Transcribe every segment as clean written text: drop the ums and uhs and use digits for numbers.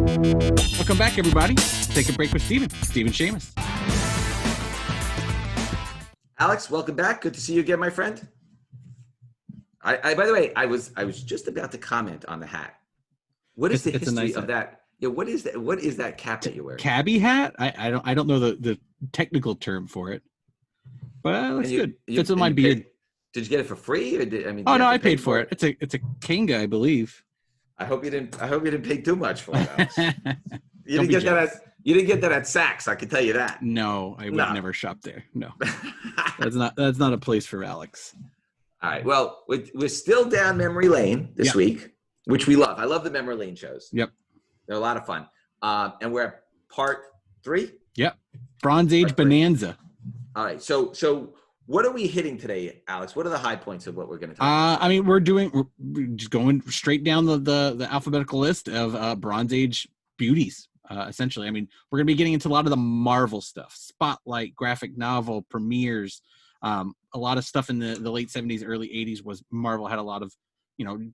Welcome back, everybody. Take a break with Stephen Shamus. Alex, welcome back. Good to see you again, my friend. By the way, I was just about to comment on the hat. What is the history of that? Yeah, what is that? What is that cap that you're wearing? Cabbie hat? I don't know the technical term for it, but looks good. Fits with my beard. Did you get it for free? Or no, I paid for it. It's a Kanga, I believe. I hope you didn't pay too much for it, Alex. You didn't get that at Saks. I can tell you that. No, I would never shop there. No, that's not a place for Alex. All right. Well, we're still down memory lane this week, which we love. I love the memory lane shows. Yep, they're a lot of fun. And we're at part 3. Yep, Bronze Age Bonanza. All right. So what are we hitting today, Alex? What are the high points of what we're going to talk about? I mean, we're just going straight down the alphabetical list of Bronze Age beauties, essentially. I mean, we're going to be getting into a lot of the Marvel stuff, Spotlight, graphic novel, premieres. A lot of stuff in the late 70s, early 80s was Marvel had a lot of,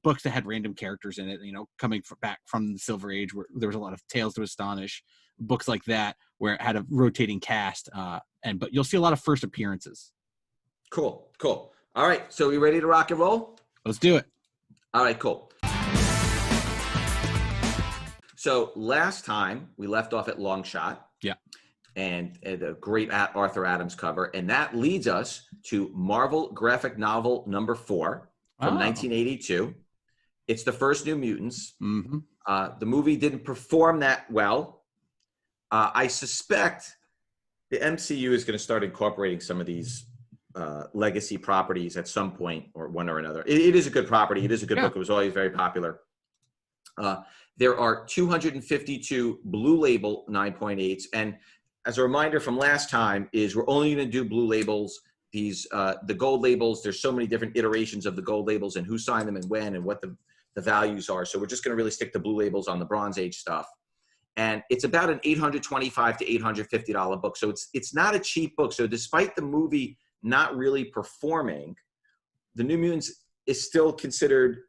books that had random characters in it, coming back from the Silver Age, where there was a lot of Tales to Astonish, books like that, where it had a rotating cast. But you'll see a lot of first appearances. Cool. All right. So we ready to rock and roll? Let's do it. All right, cool. So last time we left off at Long Shot. Yeah. And a great Arthur Adams cover. And that leads us to Marvel graphic novel number 4 from 1982. It's the first New Mutants. Mm-hmm. The movie didn't perform that well. I suspect the MCU is going to start incorporating some of these legacy properties at some point, or one or another. It is a good property. It is a good book. It was always very popular. There are 252 Blue Label 9.8s, and as a reminder from last time, is we're only going to do Blue Labels. These the gold labels. There's so many different iterations of the gold labels and who signed them and when and what the values are. So we're just going to really stick to Blue Labels on the Bronze Age stuff. And it's about an $825 to $850 book. So it's not a cheap book. So despite the movie not really performing, The New Mutants is still considered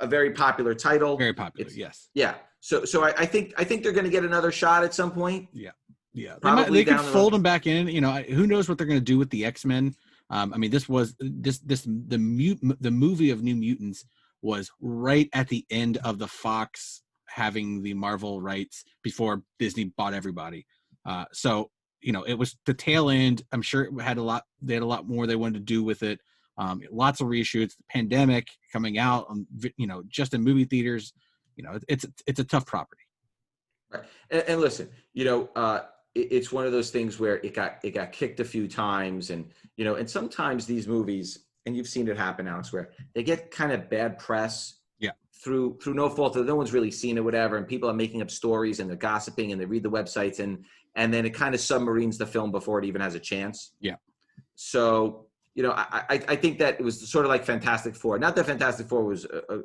a very popular title. Very popular, yes. Yeah. So I think they're going to get another shot at some point. Yeah. They could fold them back in. Who knows what they're going to do with the X-Men? I mean, the movie of New Mutants was right at the end of the Fox having the Marvel rights before Disney bought everybody. So it was the tail end. I'm sure it had they had a lot more they wanted to do with it. Lots of reshoots, the pandemic coming out, just in movie theaters. It's a tough property. Right. And listen, it's one of those things where it got kicked a few times, and sometimes these movies, and you've seen it happen, Alex, where they get kind of bad press. Yeah. Through no fault of no one's really seen it, whatever, and people are making up stories and they're gossiping and they read the websites and then it kind of submarines the film before it even has a chance. Yeah. So I think that it was sort of like Fantastic Four. Not that Fantastic Four was a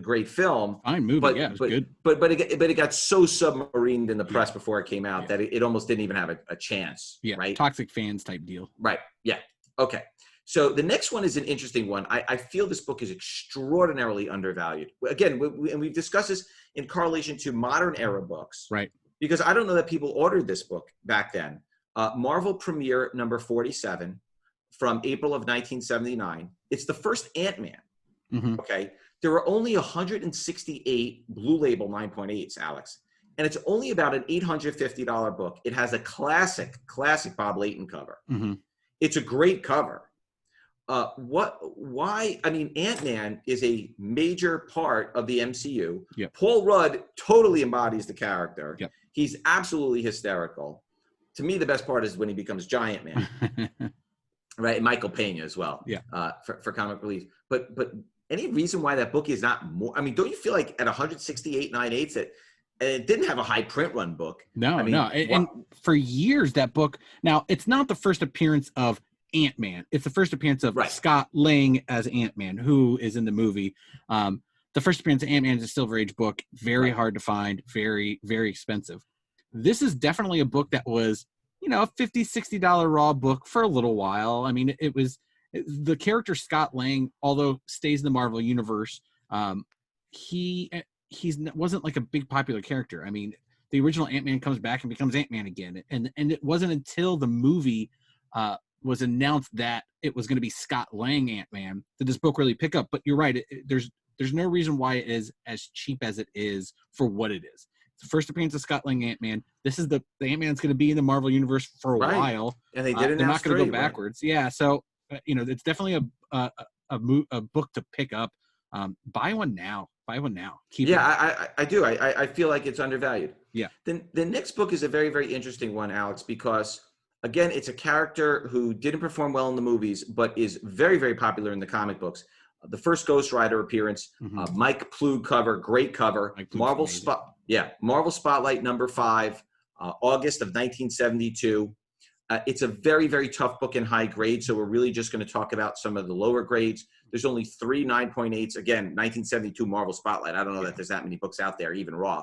great film. Fine movie, it was good. But it got so submarined in the press before it came out that it almost didn't even have a chance. Yeah, right? Toxic fans type deal. Right, yeah. Okay. So the next one is an interesting one. I feel this book is extraordinarily undervalued. Again, and we've discussed this in correlation to modern era books. Right. Because I don't know that people ordered this book back then. Marvel Premiere number 47 from April of 1979. It's the first Ant-Man. Mm-hmm. Okay. There were only 168 Blue Label 9.8s, Alex. And it's only about an $850 book. It has a classic Bob Layton cover. Mm-hmm. It's a great cover. Ant-Man is a major part of the MCU. Yep. Paul Rudd totally embodies the character. Yep. He's absolutely hysterical. To me, the best part is when he becomes Giant Man. Right? And Michael Pena as well. Yeah. For comic relief. But any reason why that book is not more? I mean, don't you feel like at 168 9/8 that it didn't have a high print run book? No, no. And for years, that book, now it's not the first appearance of Ant-Man. It's the first appearance of Scott Lang as Ant-Man, who is in the movie. The first appearance of Ant-Man is a Silver Age book, very hard to find, very, very expensive. This is definitely a book that was, a $50, $60 raw book for a little while. I mean, it was the character Scott Lang, although stays in the Marvel universe, he wasn't like a big popular character. I mean, the original Ant-Man comes back and becomes Ant-Man again, and it wasn't until the movie was announced that it was going to be Scott Lang Ant-Man that this book really picked up. But you're right, there's no reason why it is as cheap as it is for what it is. It's the first appearance of Scott Lang Ant-Man. This is the Ant-Man that's going to be in the Marvel Universe for a while, and they did they're not going to go backwards. Right? Yeah, so it's definitely a book to pick up. Buy one now. Keep it. I do. I feel like it's undervalued. Yeah. Then the next book is a very, very interesting one, Alex, because again, it's a character who didn't perform well in the movies, but is very, very popular in the comic books. The first Ghost Rider appearance, Mike Ploog cover, great cover. Marvel Spotlight #5, August of 1972. It's a very, very tough book in high grade, so we're really just going to talk about some of the lower grades. There's only 3 9.8s. Again, 1972 Marvel Spotlight. I don't know that there's that many books out there, even raw.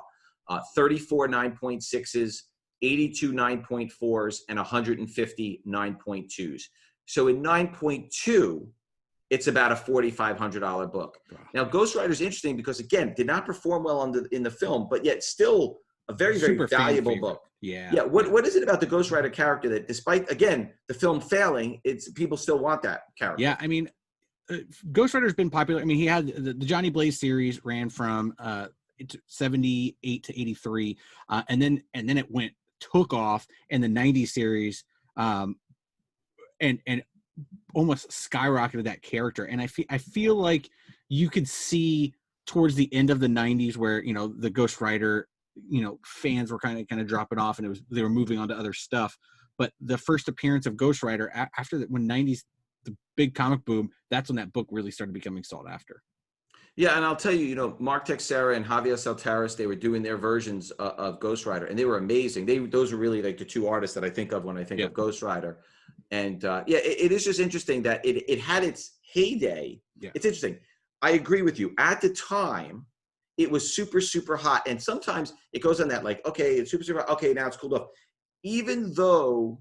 34 9.6s, 82 9.4s, and 150 9.2s. So in 9.2, it's about a $4,500 book. Wow. Now, Ghost Rider is interesting because, again, did not perform well in the film, but yet still a very, very valuable book. Yeah. What is it about the Ghost Rider character that, despite, again, the film failing, people still want that character? Yeah, I mean, Ghost Rider's been popular. I mean, he had the Johnny Blaze series ran from 78 to 83, and then it took off in the 90s series, and almost skyrocketed that character. And I feel like you could see towards the end of the 90s where the Ghost Rider fans were kind of dropping off, and they were moving on to other stuff. But the first appearance of Ghost Rider after that, when 90s, the big comic boom, that's when that book really started becoming sought after. Yeah, and I'll tell you, Mark Texeira and Javier Saltaris, they were doing their versions of Ghost Rider, and they were amazing. Those were really like the 2 artists that I think of when I think of Ghost Rider. And it is just interesting that it had its heyday. Yeah. It's interesting. I agree with you. At the time, it was super, super hot. And sometimes it goes on that, like, okay, it's super, super hot. Okay, now it's cooled off. Even though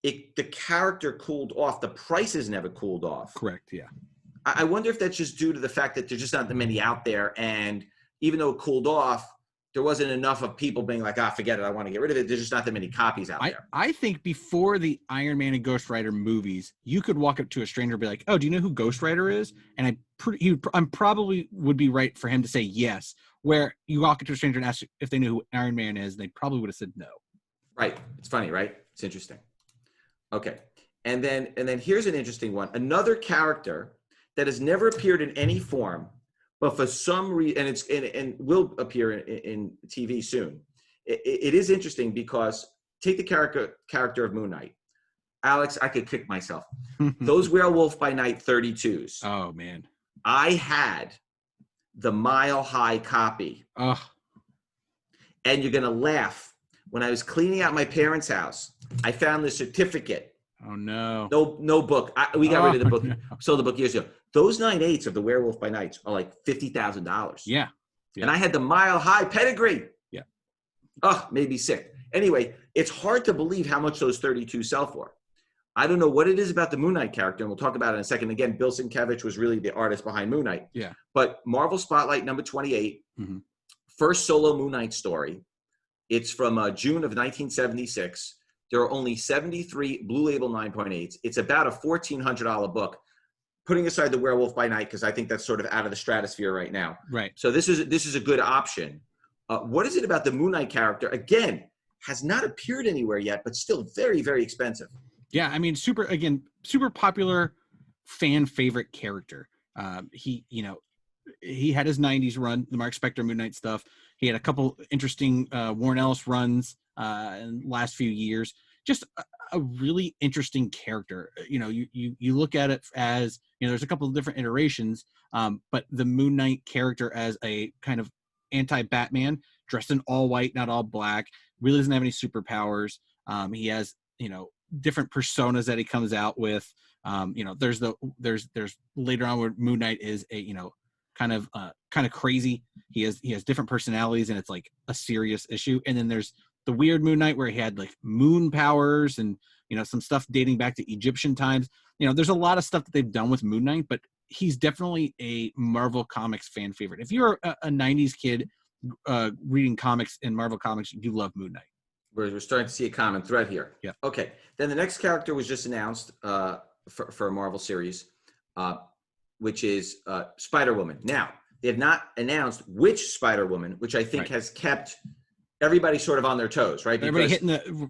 the character cooled off, the prices never cooled off. Correct, yeah. I wonder if that's just due to the fact that there's just not that many out there. And even though it cooled off, there wasn't enough of people being like, forget it, I want to get rid of it. There's just not that many copies out there. I think before the Iron Man and Ghost Rider movies, you could walk up to a stranger and be like, oh, do you know who Ghost Rider is? And I'm probably would be right for him to say yes, where you walk up to a stranger and ask if they knew who Iron Man is, and they probably would have said no. Right. It's funny, right? It's interesting. Okay. And then here's an interesting one. Another character that has never appeared in any form, but for some reason, and will appear in TV soon. It is interesting because take the character of Moon Knight. Alex, I could kick myself. Those Werewolf by Night 32s. Oh man, I had the Mile High copy. Oh, and you're gonna laugh. When I was cleaning out my parents' house, I found the certificate. Oh no! No book. We got rid of the book. No. Sold the book years ago. Those 9/8 of the Werewolf by Nights are like $50,000. Yeah. And I had the Mile High pedigree. Yeah. Oh, made me sick. Anyway, it's hard to believe how much those 32 sell for. I don't know what it is about the Moon Knight character, and we'll talk about it in a second. Again, Bill Sienkiewicz was really the artist behind Moon Knight. Yeah. But Marvel Spotlight #28, first solo Moon Knight story. It's from June of 1976. There are only 73 Blue Label 9.8s. It's about a $1,400 book, putting aside the Werewolf by Night, because I think that's sort of out of the stratosphere right now. Right. So this is a good option. What is it about the Moon Knight character? Again, has not appeared anywhere yet, but still very, very expensive. Yeah, I mean, super popular, fan favorite character. He had his 90s run, the Mark Spector Moon Knight stuff. He had a couple interesting Warren Ellis runs in the last few years. Just a really interesting character. You look at it as, there's a couple of different iterations, but the Moon Knight character as a kind of anti-Batman, dressed in all white, not all black, really doesn't have any superpowers. He has, different personas that he comes out with. There's later on where Moon Knight is a, kind of crazy. He has different personalities, and it's like a serious issue. And then there's the weird Moon Knight where he had like moon powers and some stuff dating back to Egyptian times. There's a lot of stuff that they've done with Moon Knight, but he's definitely a Marvel Comics fan favorite. If you're a 90s kid reading comics and Marvel Comics, you love Moon Knight. We're starting to see a common thread here. Yeah. Okay. Then the next character was just announced for a Marvel series, which is Spider-Woman. Now, they have not announced which Spider-Woman, which I think has kept everybody sort of on their toes, right? Everybody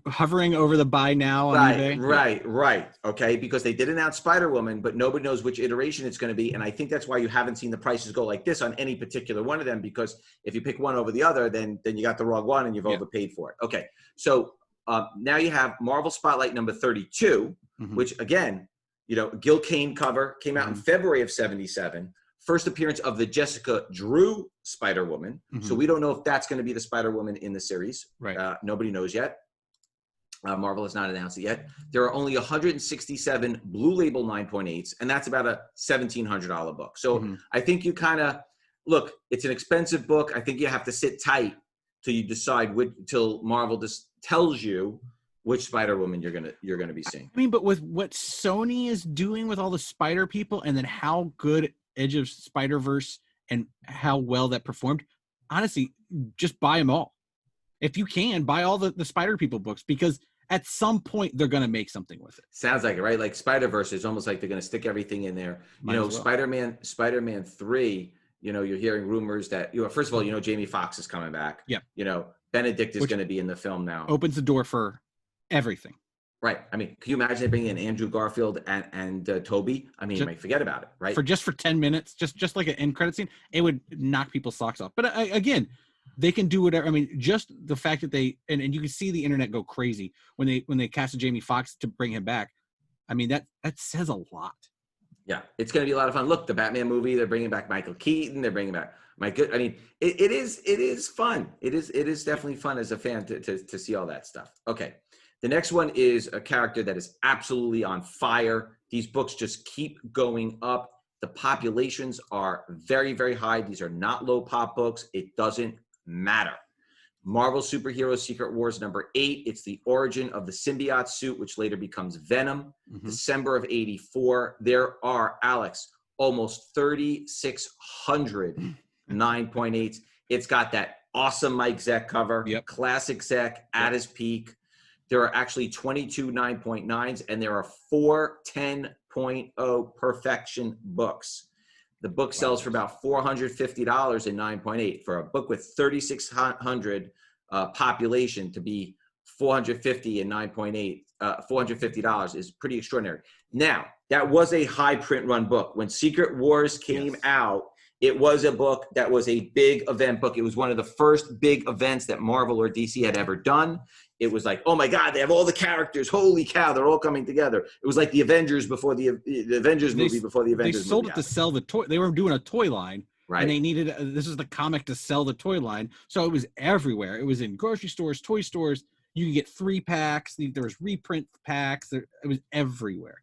hovering over the buy now on eBay. Right. Okay, because they did announce Spider-Woman, but nobody knows which iteration it's going to be, and I think that's why you haven't seen the prices go like this on any particular one of them, because if you pick one over the other, then you got the wrong one and you've overpaid for it. Okay, so now you have Marvel Spotlight number 32, which again, Gil Kane cover, came out in February of '77. First appearance of the Jessica Drew Spider-Woman. So we don't know if that's going to be the Spider-Woman in the series. Right. Nobody knows yet. Marvel has not announced it yet. There are only 167 Blue Label 9.8s, and that's about a $1,700 book. So I think you kind of, look, it's an expensive book. I think you have to sit tight till you decide till Marvel just tells you which Spider-Woman you're gonna be seeing. I mean, but with what Sony is doing with all the Spider people, and then how good Edge of Spider-Verse and how well that performed, honestly, just buy them all. If you can, buy all the Spider people books, because at some point they're going to make something with it. Sounds like it, right? Like Spider-Verse is almost like they're going to stick everything in there. Spider-Man 3, you're hearing rumors that, first of all, Jamie Foxx is coming back. Yeah. Benedict is going to be in the film now. Opens the door for everything. Right. I mean, can you imagine bringing in Andrew Garfield and Toby? I mean, forget about it, right? For 10 minutes, just like an end credit scene, it would knock people's socks off. But again, they can do whatever. I mean, just the fact that they and you can see the internet go crazy when they casted Jamie Foxx to bring him back. I mean, that says a lot. Yeah, it's going to be a lot of fun. Look, the Batman movie, they're bringing back Michael Keaton. They're bringing back I mean, it is fun. It is definitely fun as a fan to see all that stuff. Okay. The next one is a character that is absolutely on fire. These books just keep going up. The populations are very, very high. These are not low pop books. It doesn't matter. Marvel Superhero Secret Wars number 8. It's the origin of the symbiote suit, which later becomes Venom. December of '84. There are, Alex, almost 3,600 9.8s. It's got that awesome Mike Zeck cover. Yep. Classic Zeck at his peak. There are actually 22 9.9s, and there are 4 10.0 perfection books. The book sells for about $450 in 9.8. For a book with 3,600 population to be $450 in 9.8, $450 is pretty extraordinary. Now, that was a high print run book. When Secret Wars came out, it was a book that was a big event book. It was one of the first big events that Marvel or DC had ever done. It was like, oh my God, they have all the characters. Holy cow, they're all coming together. It was like the Avengers before the Avengers movie before the Avengers movie. They sold it to sell the toy. They were doing a toy line. Right. And they needed, this is the comic to sell the toy line. So it was everywhere. It was in grocery stores, toy stores. You could get 3-packs. There was reprint packs. It was everywhere.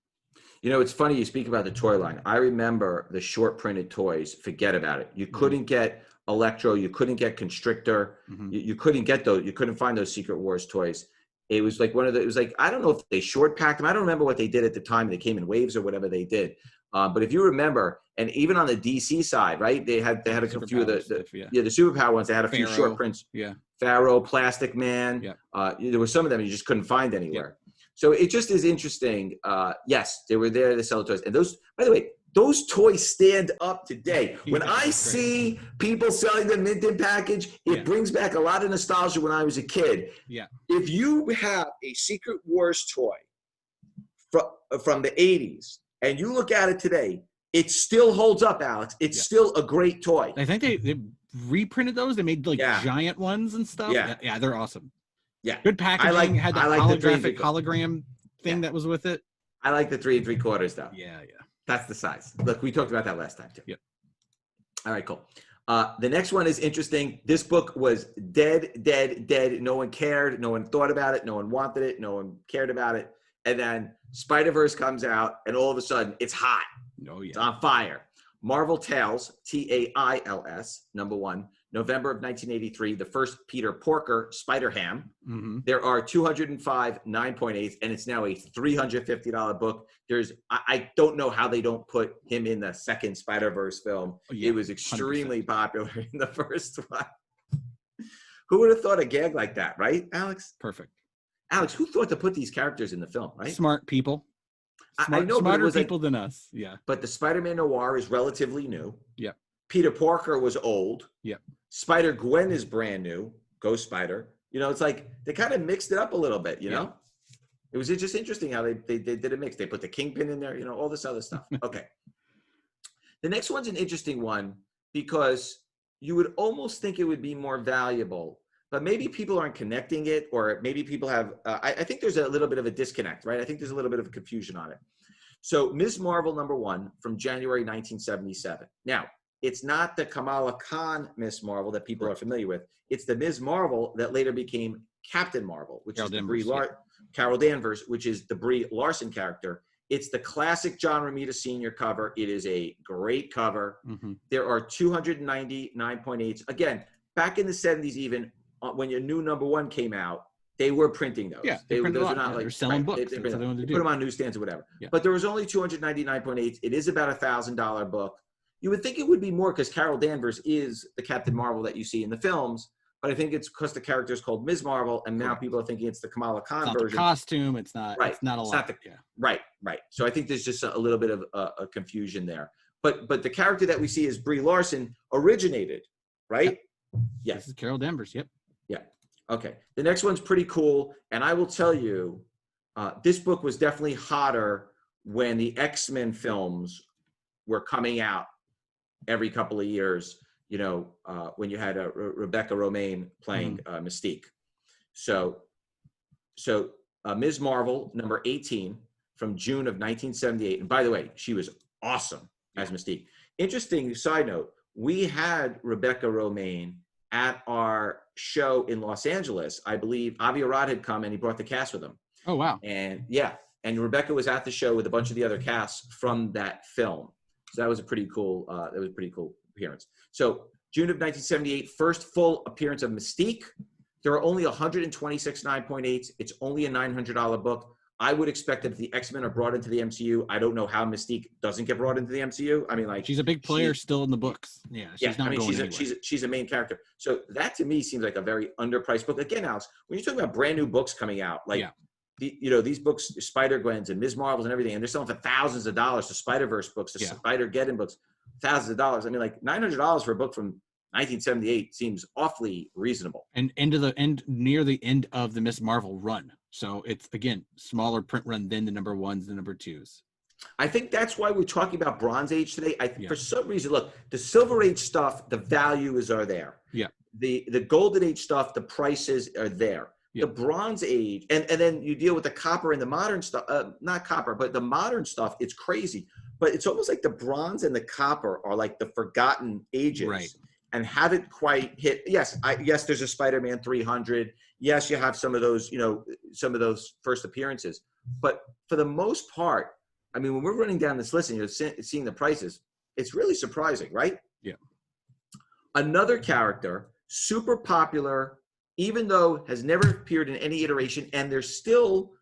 It's funny you speak about the toy line. I remember the short printed toys. Forget about it. You couldn't get Electro. You couldn't get Constrictor. You couldn't get those. You couldn't find those Secret Wars toys. It was like it was like, I don't know if they short packed them. I don't remember what they did at the time. They came in waves or whatever they did. But if you remember, and even on the DC side, right, they had a few of the superpower ones. They had a few short prints. Yeah. Pharaoh, Plastic Man. Yeah. There were some of them you just couldn't find anywhere. Yeah. So it just is interesting. Yes, they were there to sell toys. And those, by the way, those toys stand up today. When I see people selling them mint in package, it brings back a lot of nostalgia when I was a kid. Yeah. If you have a Secret Wars toy from the 80s and you look at it today, it still holds up, Alex. It's still a great toy. I think they reprinted those. They made giant ones and stuff. Yeah, they're awesome. Yeah. Good packaging. Had the holographic hologram thing that was with it. I like the 3 3/4 though. Yeah. That's the size. Look, we talked about that last time too. Yep. All right, cool. The next one is interesting. This book was dead. No one cared. No one thought about it. No one wanted it. No one cared about it. And then Spider-Verse comes out, and all of a sudden, it's hot. Oh, yeah. It's on fire. Marvel Tales, Tails, #1, November of 1983, the first Peter Porker Spider-Ham. Mm-hmm. There are 205 9.8s, and it's now a $350 book. I don't know how they don't put him in the second Spider-Verse film. Oh, yeah, it was extremely 100%. Popular in the first one. Who would have thought a gag like that, right, Alex? Perfect. Alex, who thought to put these characters in the film, right? Smart people. I know, smarter people than us. Yeah. But the Spider-Man noir is relatively new. Yeah. Peter Parker was old. Yeah. Spider-Gwen is brand new. Ghost Spider. You know, it's like they kind of mixed it up a little bit, you know? It was just interesting how they did a mix. They put the Kingpin in there, you know, all this other stuff. Okay. The next one's an interesting one because you would almost think it would be more valuable, but maybe people aren't connecting it, or maybe people have, I think there's a little bit of a disconnect, right? I think there's a little bit of confusion on it. So Ms. Marvel #1 from January 1977. Now, it's not the Kamala Khan Ms. Marvel that people are familiar with. It's the Ms. Marvel that later became Captain Marvel, which is Carol Danvers, which is the Brie Larson character. It's the classic John Romita Sr. cover. It is a great cover. Mm-hmm. There are 299.8s. Again, back in the 70s, even when your new #1 came out, they were printing those. Yeah, those are not they're selling books. They put them on newsstands or whatever. Yeah. But there was only 299.8. It is about $1,000 book. You would think it would be more because Carol Danvers is the Captain Marvel that you see in the films. But I think it's because the character is called Ms. Marvel, and now people are thinking it's the Kamala Khan version. The costume, it's not. Right. It's not a lot. Right. So I think there's just a little bit of a confusion there. But the character that we see as Brie Larson originated, right? Yep. Yes. This is Carol Danvers. Yep. Yeah. Okay. The next one's pretty cool, and I will tell you, this book was definitely hotter when the X-Men films were coming out every couple of years. You know, when you had Rebecca Romijn playing Mystique. So Ms. Marvel, #18 from June of 1978. And by the way, she was awesome as Mystique. Interesting side note, we had Rebecca Romijn at our show in Los Angeles. I believe Avi Arad had come and he brought the cast with him. Oh, wow. And and Rebecca was at the show with a bunch of the other casts from that film. So that was a pretty cool, appearance. So June of 1978, first full appearance of Mystique. There are only 126 9.8s. It's only a $900 book. I would expect that if the X-Men are brought into the MCU, I don't know how Mystique doesn't get brought into the MCU. I mean, like, she's a big player still in the books. Yeah, she's not going anywhere. She's a main character. So that to me seems like a very underpriced book. Again, Alex, when you're talking about brand new books coming out, like these books, Spider-Gwens and Ms. Marvels and everything, and they're selling for thousands of dollars. The Spider-Verse books, the Spider-Geddon books, thousands of dollars. I mean, like $900 for a book from 1978 seems awfully reasonable. And near the end of the Ms. Marvel run. So it's, again, smaller print run than the #1s, the #2s. I think that's why we're talking about Bronze Age today. For some reason, look, the Silver Age stuff, the values are there. Yeah. The Golden Age stuff, the prices are there. Yeah. The Bronze Age, and then you deal with the copper and the modern stuff, not copper, but the modern stuff, it's crazy. But it's almost like the bronze and the copper are like the forgotten ages. Right. And haven't quite hit. Yes, there's a Spider-Man 300. Yes, you have some of those, some of those first appearances. But for the most part, I mean, when we're running down this list and you're seeing the prices, it's really surprising, right? Yeah. Another character, super popular, even though has never appeared in any iteration, and they're still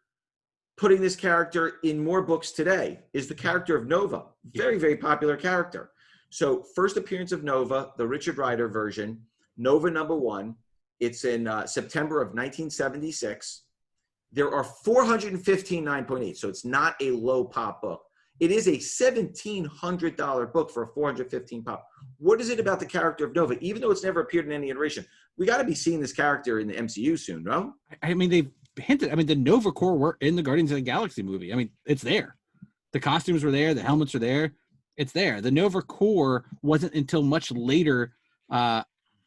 putting this character in more books today, is the character of Nova. Very, very popular character. So first appearance of Nova, the Richard Rider version, Nova #1. It's in September of 1976. There are 415 9.8, so it's not a low pop book. It is a $1,700 book for a 415 pop. What is it about the character of Nova? Even though it's never appeared in any iteration, we got to be seeing this character in the MCU soon, no? I mean, they've hinted. I mean, the Nova Corps were in the Guardians of the Galaxy movie. I mean, it's there. The costumes were there. The helmets are there. It's there. The Nova Corps wasn't until much later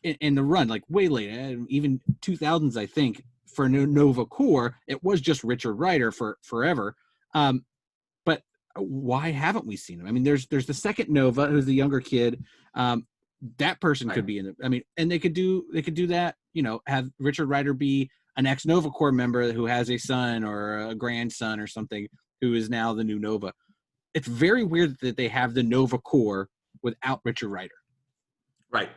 in the run, like way later, even 2000s, I think, for Nova Corps. It was just Richard Rider for forever. But why haven't we seen him? I mean, there's the second Nova, who's the younger kid. That person could be in it. I mean, and they could do that, have Richard Rider be an ex-Nova Corps member who has a son or a grandson or something who is now the new Nova. It's very weird that they have the Nova Corps without Richard Rider. Right.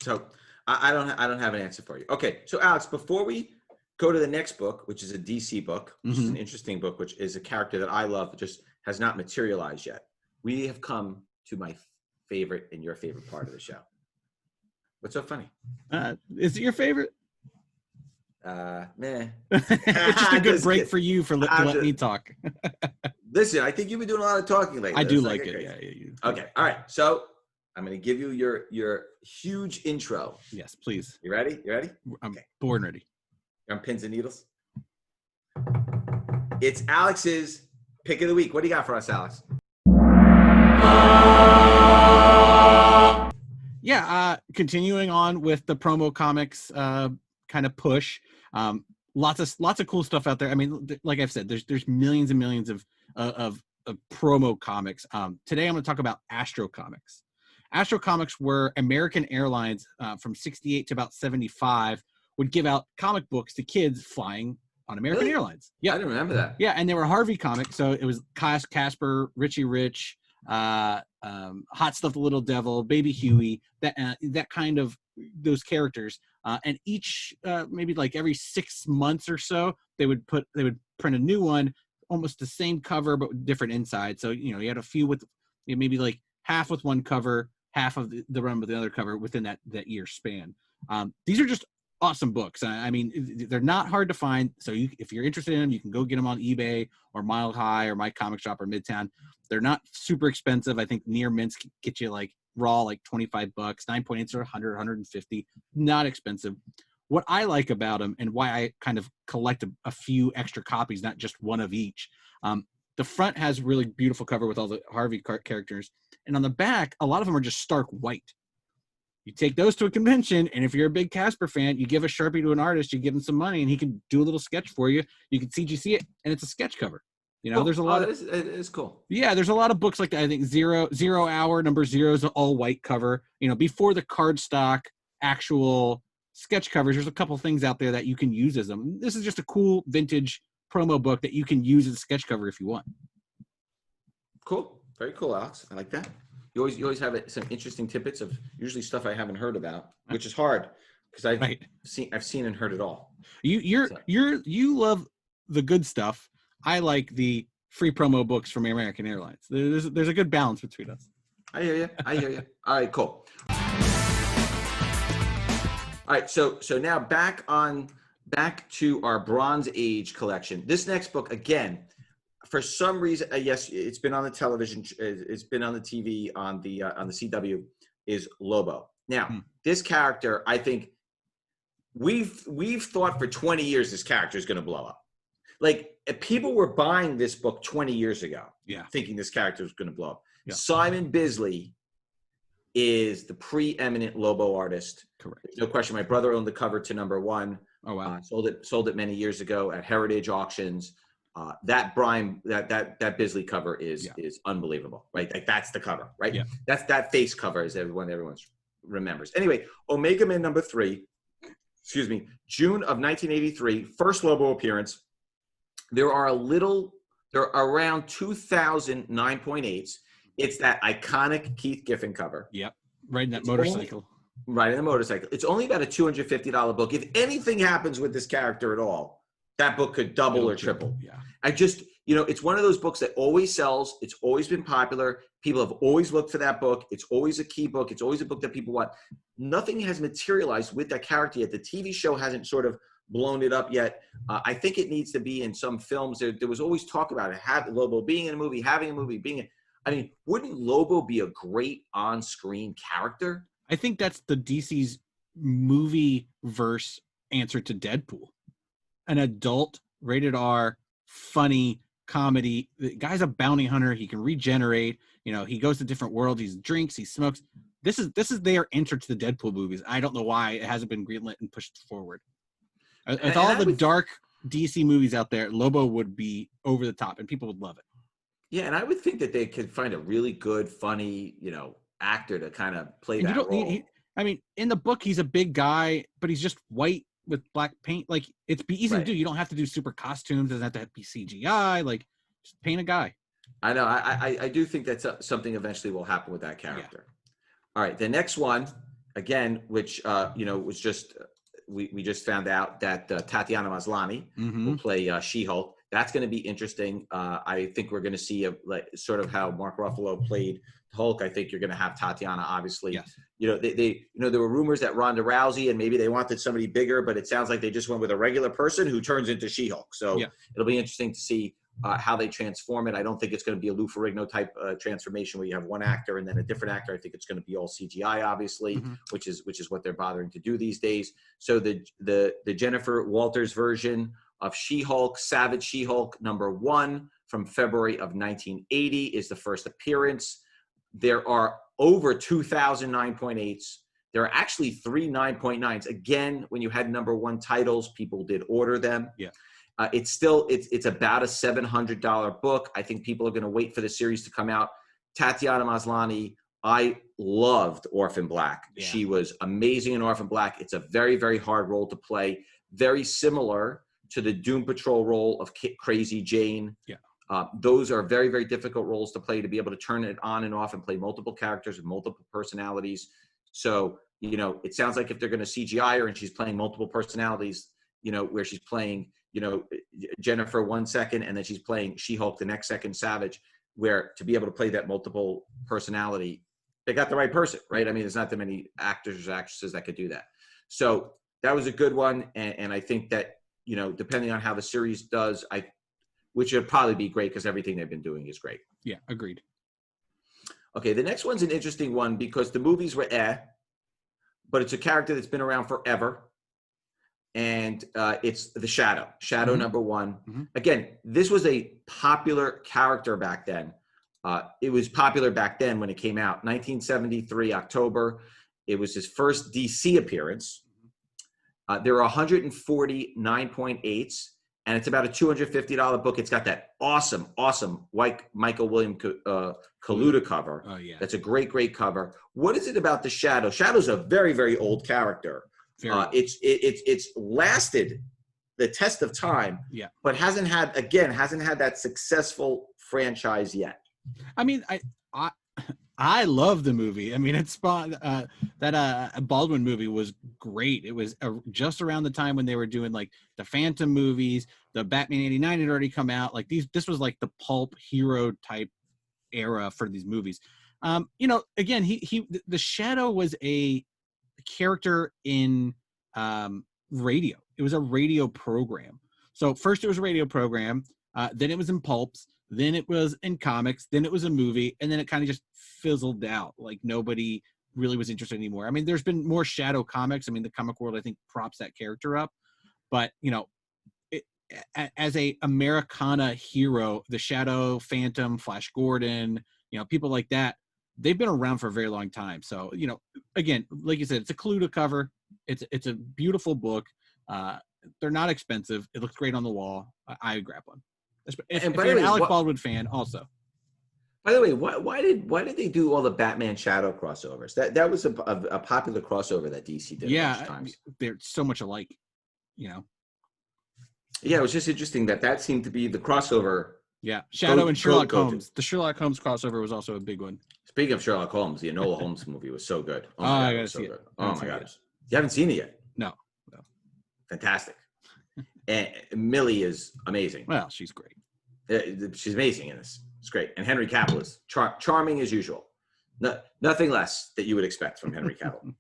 So I don't have an answer for you. Okay, so Alex, before we go to the next book, which is a DC book, which is an interesting book, which is a character that I love, but just has not materialized yet. We have come to my favorite and your favorite part of the show. What's so funny? Is it your favorite? Meh. It's just a good break for you to let me talk. Listen, I think you've been doing a lot of talking lately. I do like it. Yeah. Okay. All right. So I'm going to give you your huge intro. Yes, please. You ready? I'm born ready. You're on pins and needles. It's Alex's pick of the week. What do you got for us, Alex? Yeah. Continuing on with the promo comics kind of push. Lots of cool stuff out there. I mean, like I've said, there's millions and millions of promo comics. Today I'm going to talk about Astro Comics. Astro Comics were American Airlines from 68 to about 75 would give out comic books to kids flying on American Airlines. Yeah, I didn't remember that. Yeah, and they were Harvey comics, so it was Casper, Richie Rich, Hot Stuff the Little Devil, Baby Huey, that kind of those characters. And each maybe like every 6 months or so, they would print a new one, almost the same cover but with different inside. So you had a few with maybe like half with one cover, half of the run with the other cover within that year span. These are just awesome books. I mean, they're not hard to find. So if you're interested in them, you can go get them on eBay or Mile High or My Comic Shop or Midtown. They're not super expensive. I think near mints get you like raw, like $25, 9.8s are 100, 150, not expensive. What I like about them and why I kind of collect a few extra copies, not just one of each. The front has really beautiful cover with all the Harvey characters. And on the back, a lot of them are just stark white. You take those to a convention, and if you're a big Casper fan, you give a Sharpie to an artist, you give him some money, and he can do a little sketch for you. You can CGC it, and it's a sketch cover. There's a lot of... It is cool. Yeah, there's a lot of books like that. I think Zero Hour, number 0 is an all-white cover. Before the cardstock actual sketch covers, there's a couple things out there that you can use as them. This is just a cool vintage promo book that you can use as a sketch cover if you want. Cool. Very cool, Alex. I like that. You always have some interesting tidbits of usually stuff I haven't heard about, which is hard because I've seen and heard it all. You love the good stuff. I like the free promo books from American Airlines. There's a good balance between us. I hear you. All right, cool. All right, so now back to our Bronze Age collection. This next book, again, for some reason, yes, it's been on the television. It's been on the TV on the CW. Is Lobo. Now, this character, I think we've thought for 20 years this character is going to blow up. Like people were buying this book 20 years ago, thinking this character was going to blow up. Yeah. Simon Bisley is the preeminent Lobo artist. Correct. No question. My brother owned the cover to number 1. Oh wow! Sold it many years ago at Heritage Auctions. That Bisley cover is unbelievable, right? Like that's the cover, right? Yeah. That face cover is everyone remembers. Anyway, Omega Man number 3, June of 1983, first Lobo appearance. There are around 2,000 9.8s. It's that iconic Keith Giffen cover. Yep. Right in that motorcycle. Right in the motorcycle. It's only about a $250 book. If anything happens with this character at all, that book could double or triple. Yeah. I just, it's one of those books that always sells. It's always been popular. People have always looked for that book. It's always a key book. It's always a book that people want. Nothing has materialized with that character yet. The TV show hasn't sort of blown it up yet. I think it needs to be in some films. There was always talk about it. Lobo being in a movie, having a movie, wouldn't Lobo be a great on-screen character? I think that's the DC's movie verse answer to Deadpool. An adult, rated R, funny comedy. The guy's a bounty hunter. He can regenerate. He goes to different worlds. He drinks. He smokes. This is their answer to the Deadpool movies. I don't know why it hasn't been greenlit and pushed forward. With all the dark DC movies out there, Lobo would be over the top, and people would love it. Yeah, and I would think that they could find a really good, funny, actor to kind of play that role. In the book, he's a big guy, but he's just white with black paint. Like, it's easy to do. You don't have to do super costumes. It doesn't have to be CGI. Like, just paint a guy. I know. I do think that something eventually will happen with that character. All right. The next one, again, which, was just, we just found out that Tatiana Maslany will play She-Hulk. That's going to be interesting. I think we're going to see sort of how Mark Ruffalo played Hulk. I think you're going to have Tatiana, obviously. Yes. There were rumors that Ronda Rousey and maybe they wanted somebody bigger, but it sounds like they just went with a regular person who turns into She-Hulk. So it'll be interesting to see how they transform it. I don't think it's going to be a Lou Ferrigno type transformation where you have one actor and then a different actor. I think it's going to be all CGI, obviously, which is what they're bothering to do these days. So the Jennifer Walters version of She-Hulk, Savage She-Hulk #1 from February of 1980 is the first appearance. There are over 2,000 9.8s. There are actually 3 9.9s. Again, when you had #1 titles, people did order them. Yeah. It's about a $700 book. I think people are going to wait for the series to come out. Tatiana Maslany, I loved Orphan Black. Yeah. She was amazing in Orphan Black. It's a very, very hard role to play. Very similar to the Doom Patrol role of Crazy Jane. Yeah. Those are very, very difficult roles to play, to be able to turn it on and off and play multiple characters with multiple personalities. So, it sounds like if they're going to CGI her and she's playing multiple personalities, where she's playing, Jennifer 1 second and then she's playing She-Hulk the next second, Savage, where to be able to play that multiple personality, they got the right person, right? I mean, there's not that many actors or actresses that could do that. So that was a good one. And I think that, depending on how the series does, which would probably be great because everything they've been doing is great. Yeah, agreed. Okay, the next one's an interesting one because the movies were but it's a character that's been around forever. And it's the Shadow #1. Again, this was a popular character back then. It was popular back then when it came out. 1973, October. It was his first DC appearance. There are 140 9.8s, and it's about a $250 book. It's got that awesome Michael William Kaluta cover. Oh, yeah. That's a great cover. What is it about the Shadow? Shadow's a very, very old character. It's lasted the test of time, but hasn't had that successful franchise yet. I mean, I love the movie. I mean, it's that Baldwin movie was great. It was just around the time when they were doing like the Phantom movies. The Batman '89 had already come out. Like this was like the pulp hero type era for these movies. Again, the Shadow was a character in radio. It was a radio program. So first it was a radio program, then it was in pulps, then it was in comics, then it was a movie, and then it kind of just fizzled out. Like nobody really was interested anymore. I mean, there's been more Shadow comics. I mean, the comic world, I think, props that character up. But, as a Americana hero, the Shadow, Phantom, Flash Gordon, people like that, they've been around for a very long time. So, again, like you said, it's a Kaluta cover. It's a beautiful book. They're not expensive. It looks great on the wall. I would grab one. If you're an Alec Baldwin fan, also. By the way, why did they do all the Batman Shadow crossovers? That was a popular crossover that DC did. Yeah, a bunch of times. They're so much alike. Yeah, it was just interesting that seemed to be the crossover. Yeah, Shadow and Sherlock Holmes. The Sherlock Holmes crossover was also a big one. Speaking of Sherlock Holmes, the Enola Holmes movie was so good. Oh my God, I gotta see it. Oh my God, you haven't seen it yet? No. Fantastic. And Millie is amazing. Well, she's great. She's amazing in this. It's great. And Henry Cavill is charming as usual. Nothing less that you would expect from Henry Cavill.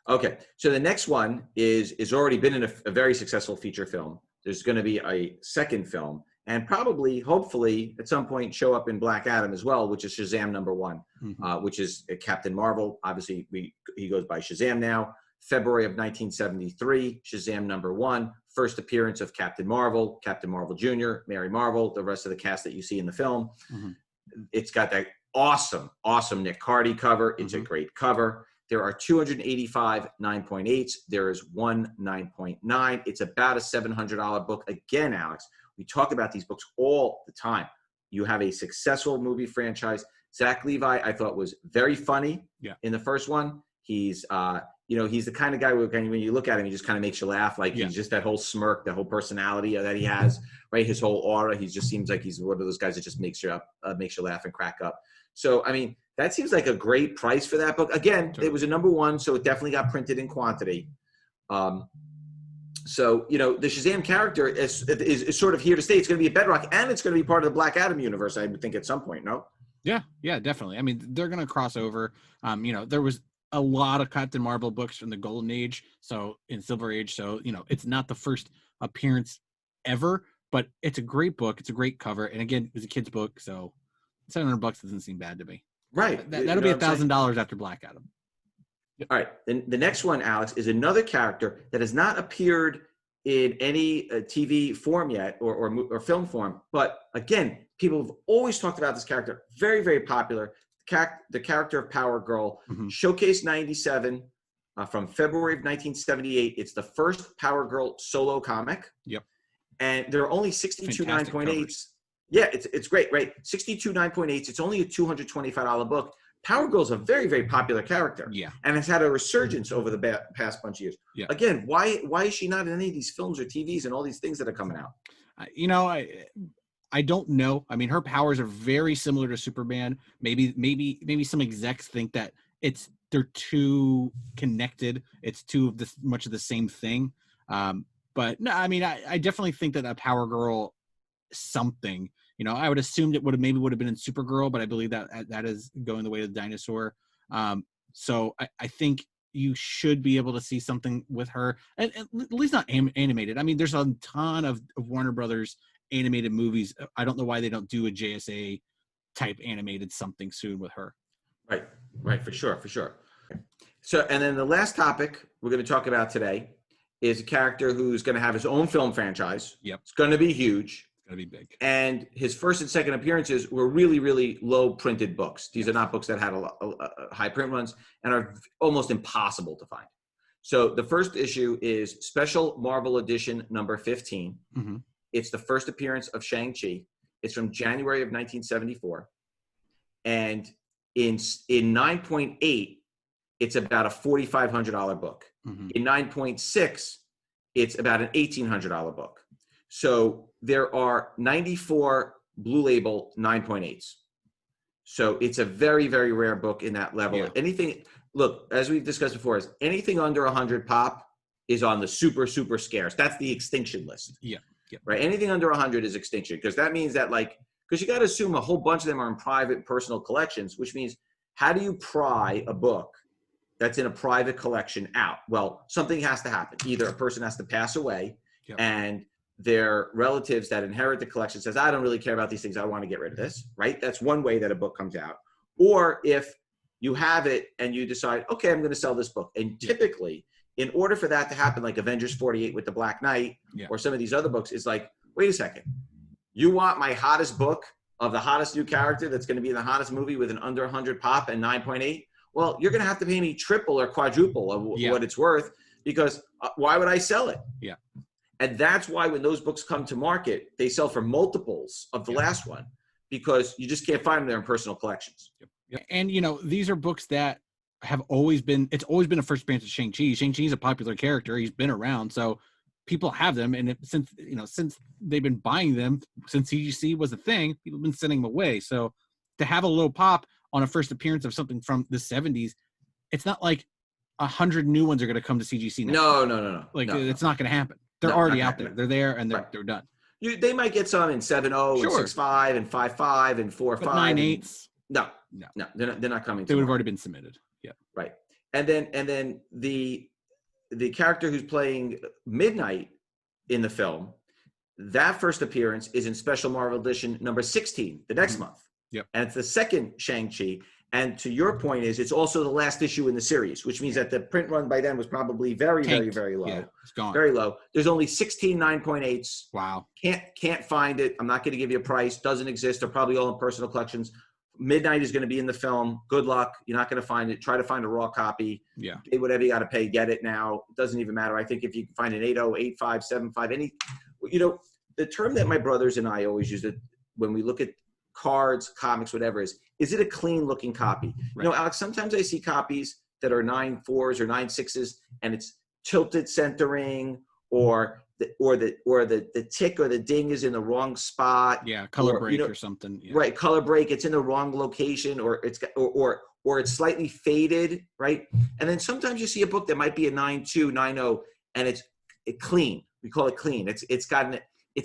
Okay, so the next one is already been in a very successful feature film. There's going to be a second film, and probably, hopefully, at some point show up in Black Adam as well, which is Shazam #1, which is Captain Marvel. Obviously, he goes by Shazam now. February of 1973, Shazam #1, first appearance of Captain Marvel Jr., Mary Marvel, the rest of the cast that you see in the film. It's got that awesome Nick Cardy cover. It's a great cover. There are 285 9.8s. There is one 9.9. It's about a $700 book. Again, Alex, we talk about these books all the time. You have a successful movie franchise. Zach Levi, I thought, was very funny in the first one. He's you know, he's the kind of guy where when you look at him, he just kind of makes you laugh. Like he's just that whole smirk, that whole personality that he has, right? His whole aura. He just seems like he's one of those guys that just makes you laugh and crack up. So, I mean, that seems like a great price for that book. Again, It was a #1, so it definitely got printed in quantity. So, you know, the Shazam character is sort of here to stay. It's going to be a bedrock, and it's going to be part of the Black Adam universe, I would think, at some point, no? Yeah, definitely. I mean, they're going to cross over. You know, there was a lot of Captain Marvel books from the Golden Age, so in Silver Age. So, you know, it's not the first appearance ever, but it's a great book. It's a great cover. And again, it was a kid's book, so $700 doesn't seem bad to me. Right. That'll be $1,000 after Black Adam. Yep. All right. Then the next one, Alex, is another character that has not appeared in any TV form yet or film form. But again, people have always talked about this character. Very, very popular. The character of Power Girl, Showcase 97 from February of 1978. It's the first Power Girl solo comic. Yep. And there are only 62 9.8s. Yeah, it's great, right? 62 9.8s. It's only a $225 book. Power Girl's a very, very popular character. Yeah. And has had a resurgence over the past bunch of years. Yeah. Again, why is she not in any of these films or TVs and all these things that are coming out? You know, I don't know. I mean, her powers are very similar to Superman. Maybe some execs think that they're too connected. It's too much of the same thing. But no, I mean, I definitely think that a Power Girl something. You know, I would assume it would have been in Supergirl, but I believe that is going the way of the dinosaur. So I think you should be able to see something with her, and at least not animated. I mean, there's a ton of Warner Brothers animated movies. I don't know why they don't do a JSA type animated something soon with her. Right, for sure. So, and then the last topic we're going to talk about today is a character who's going to have his own film franchise. Yep. It's going to be huge. Going to be big. And his first and second appearances were really, really low printed books. These are not books that had a high print runs and are almost impossible to find. So the first issue is Special Marvel Edition number 15. Mm-hmm. It's the first appearance of Shang-Chi. It's from January of 1974. And in 9.8, it's about a $4,500 book. Mm-hmm. In 9.6, it's about an $1,800 book. So there are 94 Blue Label 9.8s. So it's a very, very rare book in that level. Yeah. Anything, look, as we've discussed before, is anything under 100 pop is on the super, super scarce. That's the extinction list. Yeah. Right. Anything under 100 is extinction, because that means that, like, because you got to assume a whole bunch of them are in private personal collections, which means how do you pry a book that's in a private collection out? Well, something has to happen. Either a person has to pass away and their relatives that inherit the collection says, I don't really care about these things. I want to get rid of this. Right. That's one way that a book comes out. Or if you have it and you decide, okay, I'm going to sell this book. And typically, in order for that to happen, like Avengers 48 with the Black Knight or some of these other books, is like, wait a second. You want my hottest book of the hottest new character that's going to be in the hottest movie with an under 100 pop and 9.8? Well, you're going to have to pay me triple or quadruple of what it's worth, because why would I sell it? Yeah. And that's why when those books come to market, they sell for multiples of the last one, because you just can't find them there in personal collections. And, you know, these are books that have always been a first appearance of Shang-Chi. Shang-Chi is a popular character. He's been around. So people have them. And since they've been buying them, since CGC was a thing, people have been sending them away. So to have a little pop on a first appearance of something from the 70s, it's not like 100 new ones are going to come to CGC now. No. It's not going to happen. They're already out there. They're there and they're done. They might get some in 7.0 and 6.5 and 5.5 and 4.5. 9.8s. No, they're not coming. They would have already been submitted. Yeah. Right. And then the character who's playing Midnight in the film, that first appearance is in Special Marvel Edition number 16, the next month. Yep. And it's the second Shang-Chi. And to your point is, it's also the last issue in the series, which means that the print run by then was probably very, very, very low. Yeah, it's gone. Very low. There's only 16 9.8s. Wow. Can't find it. I'm not going to give you a price. Doesn't exist. They're probably all in personal collections. Midnight is going to be in the film. Good luck. You're not going to find it. Try to find a raw copy. Yeah. Pay whatever you got to pay. Get it now. It doesn't even matter. I think if you can find an 8.0, 8.5, 7.5, the term that my brothers and I always use it when we look at cards, comics, whatever is it a clean looking copy? Right. Alex, sometimes I see copies that are 9.4s or 9.6s, and it's tilted centering, or the tick or the ding is in the wrong spot. Yeah, color break or something. Yeah. Right, color break. It's in the wrong location, or it's slightly faded. Right, and then sometimes you see a book that might be a 9.2, 9.0, and it's clean. We call it clean. It's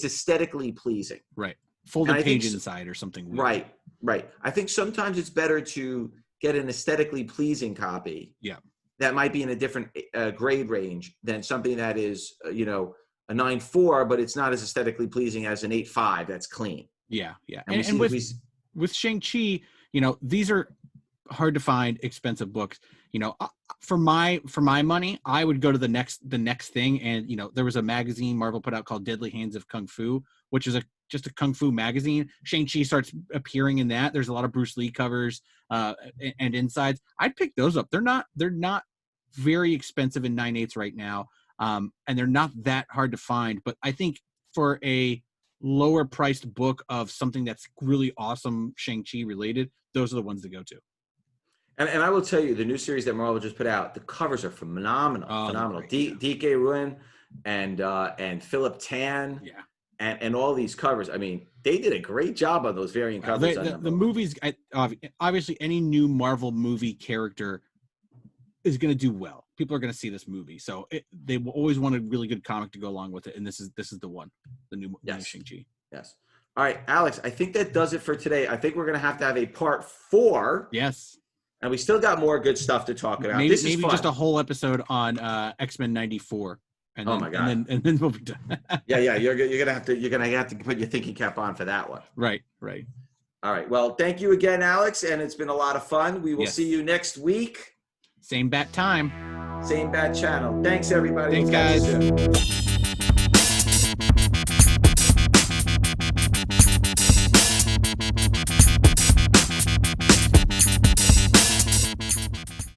aesthetically pleasing. Right, folded page inside or something weird. Right. I think sometimes it's better to get an aesthetically pleasing copy. Yeah. That might be in a different grade range than something that is, a 9.4, but it's not as aesthetically pleasing as an 8.5 that's clean. Yeah. And with Shang-Chi, these are hard to find, expensive books. For my money, I would go to the next thing. And there was a magazine Marvel put out called Deadly Hands of Kung Fu, which is just a kung fu magazine. Shang-Chi starts appearing in that. There's a lot of Bruce Lee covers and insides. I'd pick those up. They're not very expensive in 9.8s right now, and they're not that hard to find. But I think for a lower priced book of something that's really awesome Shang-Chi related, those are the ones to go to. And I will tell you, the new series that Marvel just put out, the covers are phenomenal. Phenomenal. D.K. Ruin and Philip Tan. Yeah. And all these covers. I mean, they did a great job on those variant covers. The movies, obviously, any new Marvel movie character is going to do well. People are going to see this movie, so they will always want a really good comic to go along with it. And this is the one, the new Shang-Chi. Yes. All right, Alex. I think that does it for today. I think we're going to have a part 4. Yes. And we still got more good stuff to talk about. Maybe just a whole episode on X-Men 94. And then, oh my God! And then we'll be done. Yeah. You're gonna have to put your thinking cap on for that one. Right. All right. Well, thank you again, Alex, and it's been a lot of fun. We will see you next week. Same bat time. Same bat channel. Thanks, everybody. Thanks, guys.